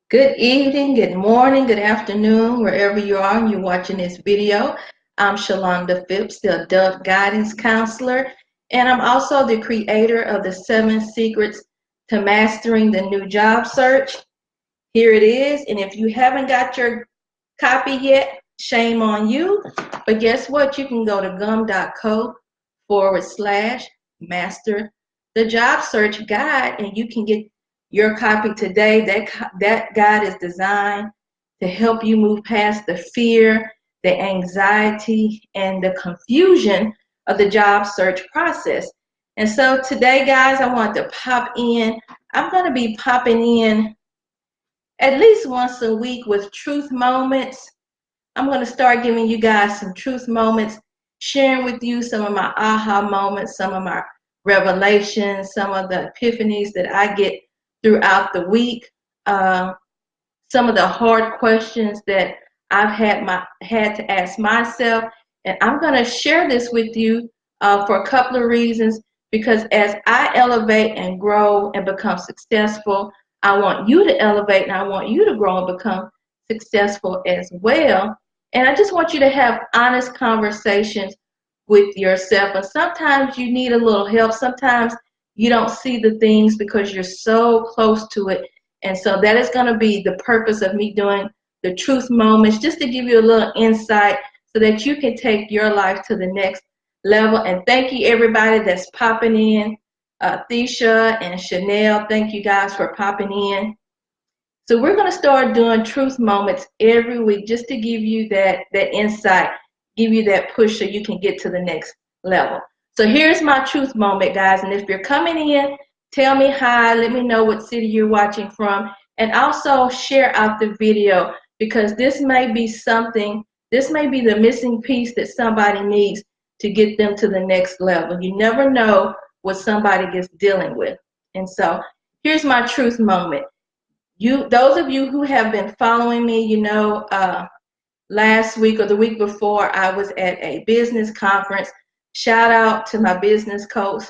Good evening, good morning, good afternoon, wherever you are and you're watching this video. I'm Shalonda Phipps, the Adult Guidance Counselor, and I'm also the creator of the 7 Secrets to Mastering the New Job Search. Here it is, and if you haven't got your copy yet, shame on you. But guess what? You can go to gum.co/master the job search guide, and you can get your copy today. That guide is designed to help you move past the fear, the anxiety, and the confusion of the job search process. And so today, guys, I want to pop in. I'm going to be popping in at least once a week with truth moments. I'm going to start giving you guys some truth moments, sharing with you some of my aha moments, some of my revelations, some of the epiphanies that I get throughout the week, some of the hard questions that I've had to ask myself. And I'm going to share this with you for a couple of reasons, because as I elevate and grow and become successful, I want you to elevate and I want you to grow and become successful as well. And I just want you to have honest conversations with yourself. And sometimes you need a little help. Sometimes you don't see the things because you're so close to it. And so that is going to be the purpose of me doing the truth moments, just to give you a little insight so that you can take your life to the next level. And thank you, everybody that's popping in. Thisha and Chanel, thank you guys for popping in. So we're going to start doing truth moments every week just to give you that insight, give you that push so you can get to the next level. So here's my truth moment, guys. And if you're coming in, tell me hi, let me know what city you're watching from, and also share out the video, because this may be the missing piece that somebody needs to get them to the next level. You never know what somebody gets dealing with. And so here's my truth moment. Those of you who have been following me, last week or the week before, I was at a business conference. Shout out to my business coach,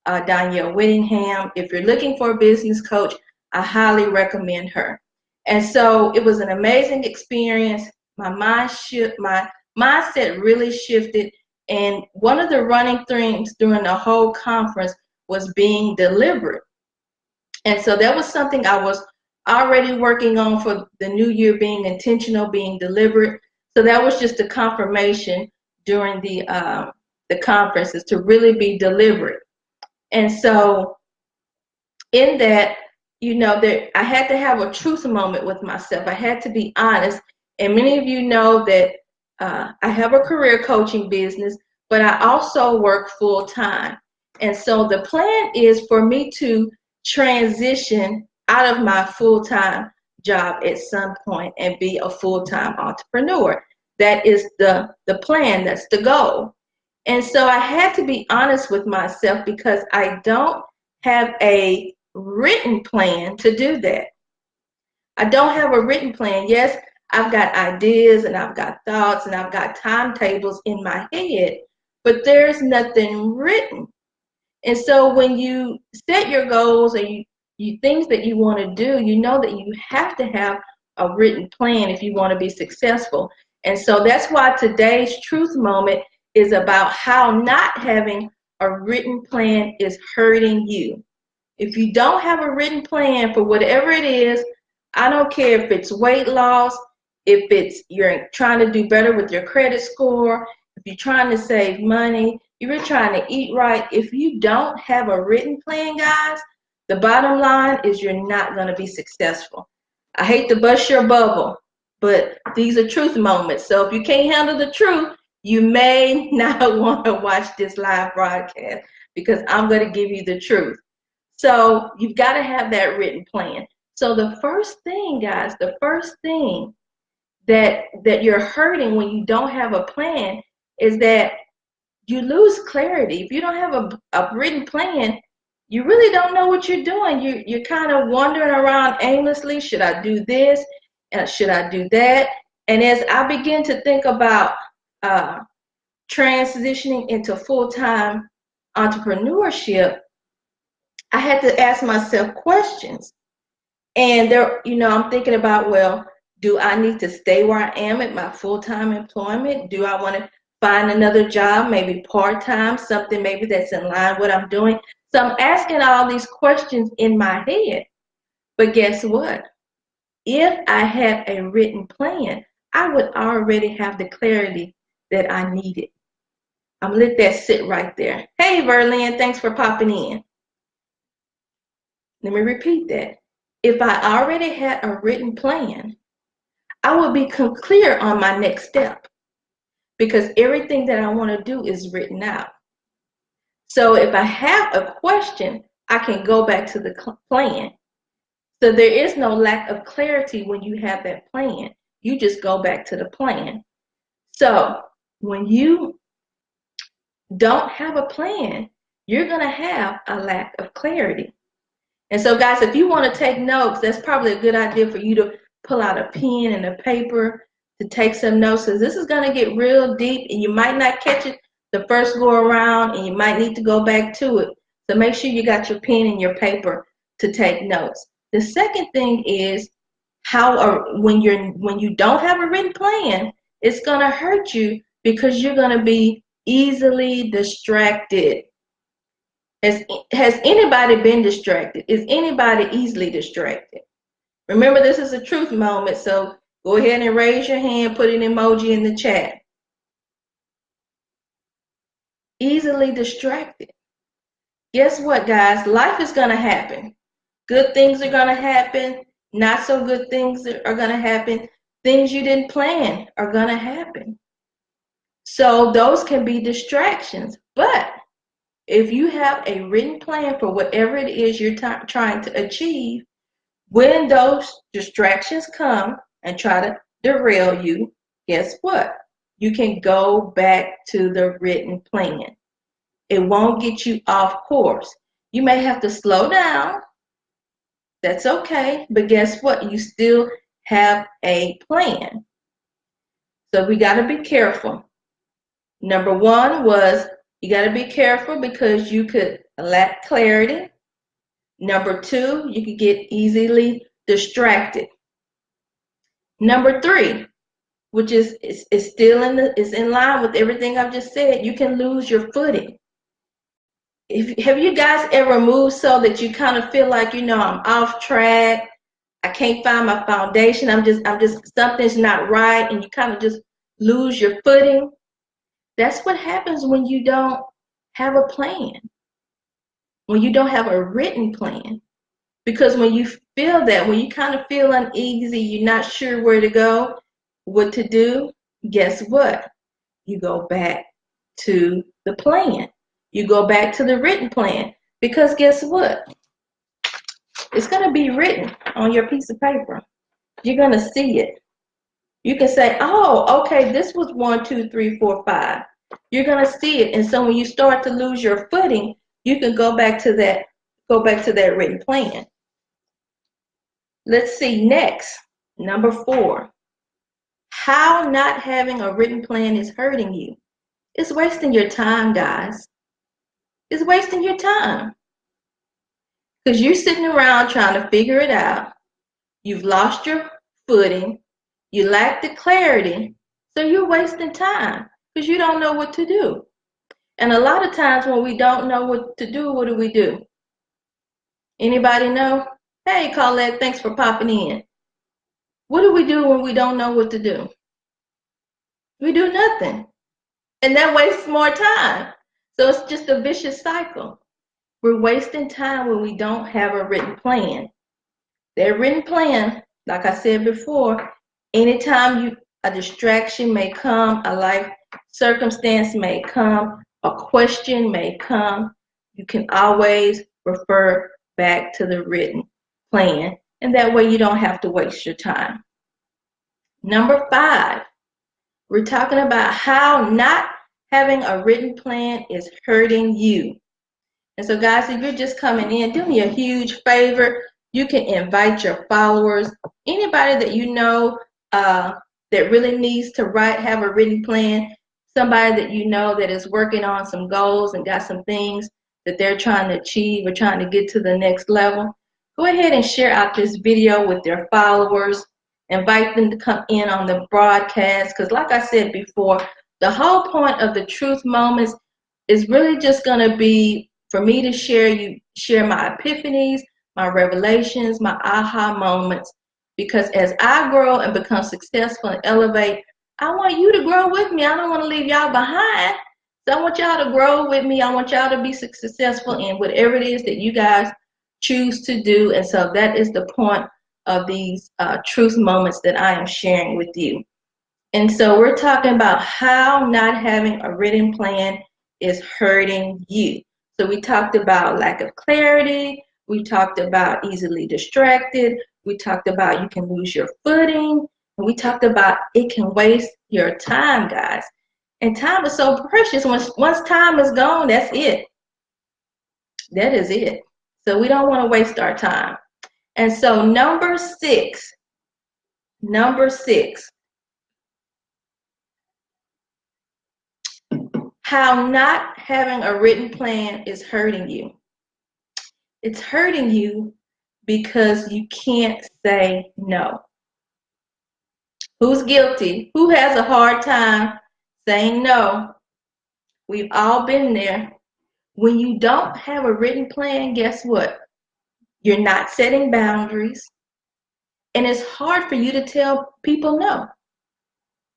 Danielle Whittingham. If you're looking for a business coach, I highly recommend her. And so it was an amazing experience. My mindset really shifted. And one of the running themes during the whole conference was being deliberate. And so that was something I was already working on for the new year, being intentional, being deliberate. So that was just a confirmation during the conferences to really be deliberate. And so in that, that I had to have a truth moment with myself. I had to be honest. And many of you know that I have a career coaching business, but I also work full time. And so the plan is for me to transition out of my full-time job at some point and be a full-time entrepreneur. That is the plan. That's the goal. And so I had to be honest with myself because I don't have a written plan to do that. I don't have a written plan. Yes, I've got ideas and I've got thoughts and I've got timetables in my head, but there's nothing written. And so when you set your goals and you things that you want to do, you know that you have to have a written plan if you want to be successful. And so that's why today's truth moment is about how not having a written plan is hurting you. If you don't have a written plan for whatever it is, I don't care if it's weight loss, if it's you're trying to do better with your credit score, if you're trying to save money, if you're trying to eat right, if you don't have a written plan, guys, the bottom line is you're not going to be successful. I hate to bust your bubble, but these are truth moments. So if you can't handle the truth, you may not want to watch this live broadcast because I'm going to give you the truth. So you've got to have that written plan. So the first thing, guys, the first thing that you're hurting when you don't have a plan is that you lose clarity. If you don't have a written plan, you really don't know what you're doing. You're kind of wandering around aimlessly. Should I do this? Should I do that? And as I begin to think about transitioning into full-time entrepreneurship, I had to ask myself questions. And there, I'm thinking about, well, do I need to stay where I am at my full-time employment? Do I want to find another job, maybe part-time, something maybe that's in line with what I'm doing? So I'm asking all these questions in my head. But guess what? If I had a written plan, I would already have the clarity that I needed. I'm gonna let that sit right there. Hey, Verlin, thanks for popping in. Let me repeat that. If I already had a written plan, I would be clear on my next step because everything that I want to do is written out. So if I have a question, I can go back to the plan. So there is no lack of clarity when you have that plan. You just go back to the plan. So when you don't have a plan, you're going to have a lack of clarity. And so, guys, if you want to take notes, that's probably a good idea for you to pull out a pen and a paper to take some notes, because this is going to get real deep and you might not catch it the first go around and you might need to go back to it. So make sure you got your pen and your paper to take notes. The second thing is when you don't have a written plan, it's going to hurt you because you're going to be easily distracted. Has anybody been distracted? Is anybody easily distracted? Remember, this is a truth moment, so go ahead and raise your hand, put an emoji in the chat. Easily distracted. Guess what, guys? Life is going to happen. Good things are going to happen. Not so good things are going to happen. Things you didn't plan are going to happen. So those can be distractions. But if you have a written plan for whatever it is you're trying to achieve, when those distractions come and try to derail you, guess what? You can go back to the written plan. It won't get you off course. You may have to slow down. That's okay. But guess what? You still have a plan. So we got to be careful. Number one was you got to be careful because you could lack clarity. Number two, you could get easily distracted. Number three, which is still is in line with everything I've just said, you can lose your footing. Have you guys ever moved so that you kind of feel like, I'm off track, I can't find my foundation, I'm just something's not right, and you kind of just lose your footing? That's what happens when you don't have a plan, when you don't have a written plan. Because when you feel that, when you kind of feel uneasy, you're not sure where to go, what to do, guess what? You go back to the plan. You go back to the written plan. Because guess what? It's going to be written on your piece of paper. You're going to see it. You can say, oh, okay, this was 1, 2, 3, 4, 5. You're going to see it. And so when you start to lose your footing, you can go back to that written plan. Let's see next, number 4. How not having a written plan is hurting you. It's wasting your time, guys. It's wasting your time. Because you're sitting around trying to figure it out. You've lost your footing. You lack the clarity. So you're wasting time because you don't know what to do. And a lot of times when we don't know what to do, what do? Anybody know? Hey, Colette, thanks for popping in. What do we do when we don't know what to do? We do nothing. And that wastes more time. So it's just a vicious cycle. We're wasting time when we don't have a written plan. That written plan, like I said before, anytime a distraction may come, a life circumstance may come, a question may come, you can always refer back to the written plan. And that way you don't have to waste your time. Number 5, we're talking about how not having a written plan is hurting you. And so, guys, if you're just coming in, do me a huge favor. You can invite your followers, anybody that you know that really needs to have a written plan, somebody that you know that is working on some goals and got some things that they're trying to achieve or trying to get to the next level. go ahead and share out this video with their followers. Invite them to come in on the broadcast, because like I said before, the whole point of the Truth Moments is really just going to be for me to share my epiphanies, my revelations, my aha moments, because as I grow and become successful and elevate, I want you to grow with me. I don't want to leave y'all behind. So I want y'all to grow with me. I want y'all to be successful in whatever it is that you guys choose to do. And so that is the point of these truth moments that I am sharing with you. And so we're talking about how not having a written plan is hurting you. So we talked about lack of clarity. We talked about easily distracted. We talked about you can lose your footing. And we talked about it can waste your time, guys. And time is so precious. Once time is gone, that's it. That is it. So we don't want to waste our time. And so number six, how not having a written plan is hurting you. It's hurting you because you can't say no. Who's guilty? Who has a hard time saying no? We've all been there. When you don't have a written plan, guess what? You're not setting boundaries. And it's hard for you to tell people no.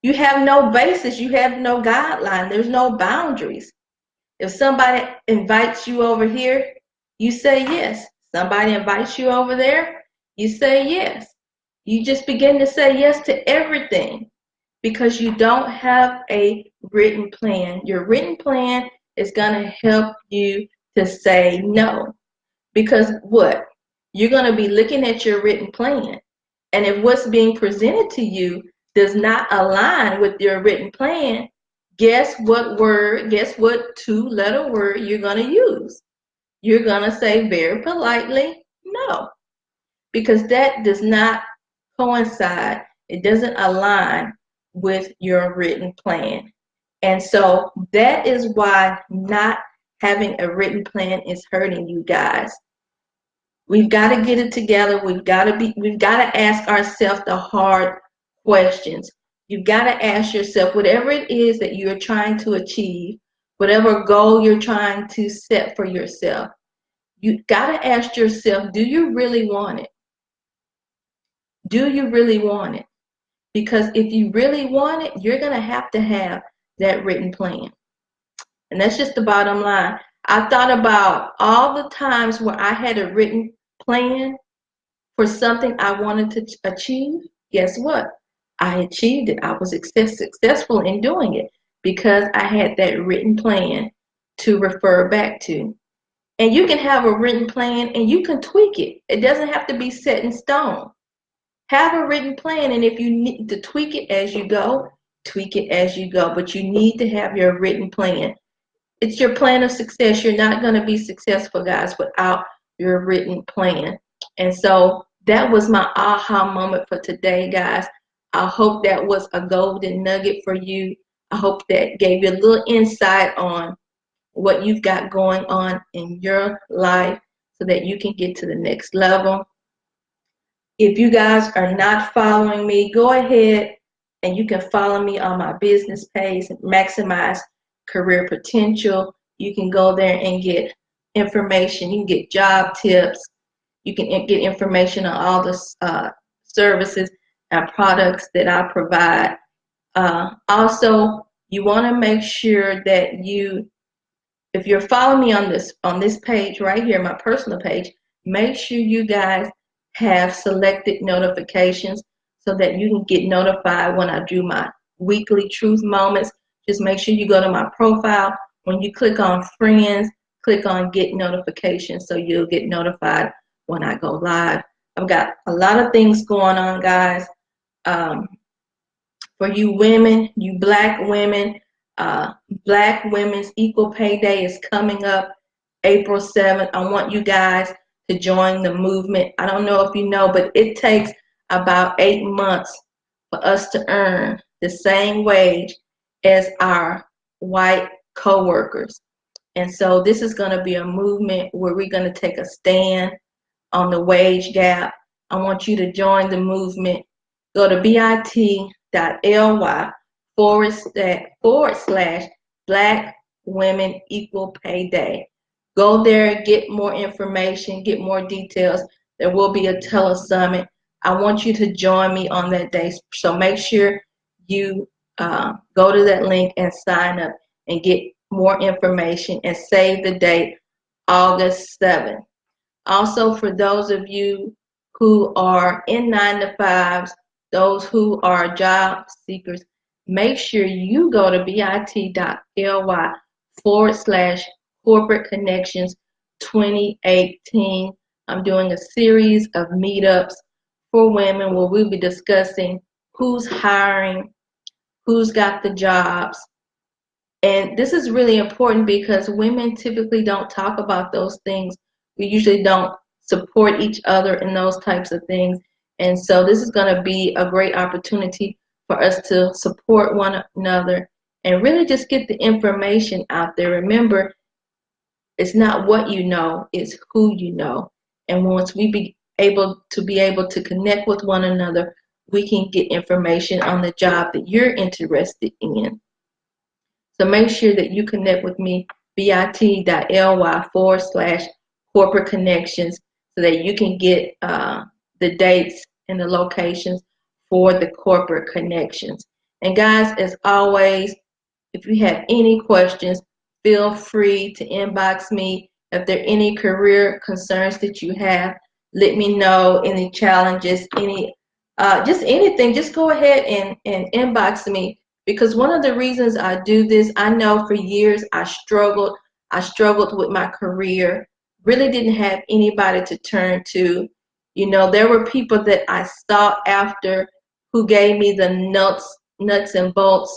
You have no basis. You have no guideline. There's no boundaries. If somebody invites you over here, you say yes. Somebody invites you over there, you say yes. You just begin to say yes to everything because you don't have a written plan. Your written plan is going to help you to say no. Because what? You're going to be looking at your written plan. And if what's being presented to you does not align with your written plan, guess what two-letter word you're going to use? You're going to say very politely, no. Because that does not coincide. It doesn't align with your written plan. And so that is why not having a written plan is hurting you guys. We've got to get it together. We've got to ask ourselves the hard questions. You've got to ask yourself, whatever it is that you're trying to achieve, whatever goal you're trying to set for yourself, you've got to ask yourself, do you really want it? Do you really want it? Because if you really want it, you're going to have that written plan. And that's just the bottom line. I thought about all the times where I had a written plan for something I wanted to achieve. Guess what? I achieved it. I was successful in doing it because I had that written plan to refer back to. And you can have a written plan and you can tweak it. It doesn't have to be set in stone. Have a written plan, and if you need to tweak it as you go, tweak it as you go. But you need to have your written plan. It's your plan of success. You're not going to be successful, guys, without your written plan. And so that was my aha moment for today, guys. I hope that was a golden nugget for you. I hope that gave you a little insight on what you've got going on in your life so that you can get to the next level. If you guys are not following me, go ahead and you can follow me on my business page, Maximize Career Potential. You can go there and get information. You can get job tips. You can get information on all the services and products that I provide. Also, you want to make sure that if you're following me on this page right here, my personal page, make sure you guys have selected notifications so that you can get notified when I do my weekly truth moments. Just make sure you go to my profile. When you click on friends, click on get notifications so you'll get notified when I go live. I've got a lot of things going on, guys. For you women, you black women, Black Women's Equal Pay Day is coming up April 7th. I want you guys to join the movement. I don't know if you know, but it takes about 8 months for us to earn the same wage as our white co-workers. And so this is going to be a movement where we're going to take a stand on the wage gap. I want you to join the movement. Go to bit.ly// Black Women Equal Pay Day. Go there, get more information, get more details. There will be a telesummit. I want you to join me on that day. So make sure you go to that link and sign up and get more information and save the date, August 7th. Also, for those of you who are in 9-to-5s, those who are job seekers, make sure you go to bit.ly/corporate connections 2018. I'm doing a series of meetups for women where we'll be discussing who's hiring, who's got the jobs. And this is really important because women typically don't talk about those things. We usually don't support each other in those types of things. And so this is going to be a great opportunity for us to support one another and really just get the information out there. Remember, it's not what you know, it's who you know. And once we be able to connect with one another, we can get information on the job that you're interested in. So make sure that you connect with me, bit.ly/corporate connections, so that you can get the dates and the locations for the corporate connections. And guys, as always, if you have any questions, feel free to inbox me. If there are any career concerns that you have, let me know. Any challenges, just anything, just go ahead and inbox me. Because one of the reasons I do this, I know for years I struggled with my career, really didn't have anybody to turn to. You know, there were people that I sought after who gave me the nuts and bolts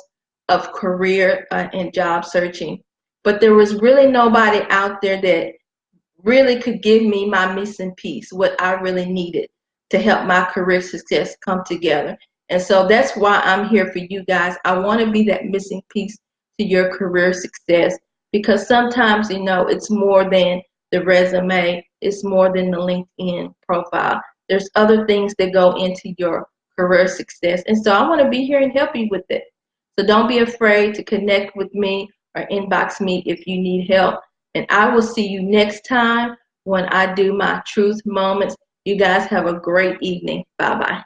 of career and job searching. But there was really nobody out there that really could give me my missing piece, what I really needed to help my career success come together. And so that's why I'm here for you guys. I want to be that missing piece to your career success, because sometimes, you know, it's more than the resume, it's more than the LinkedIn profile. There's other things that go into your career success. And so I want to be here and help you with it. So don't be afraid to connect with me or inbox me if you need help. And I will see you next time when I do my truth moments. You guys have a great evening. Bye-bye.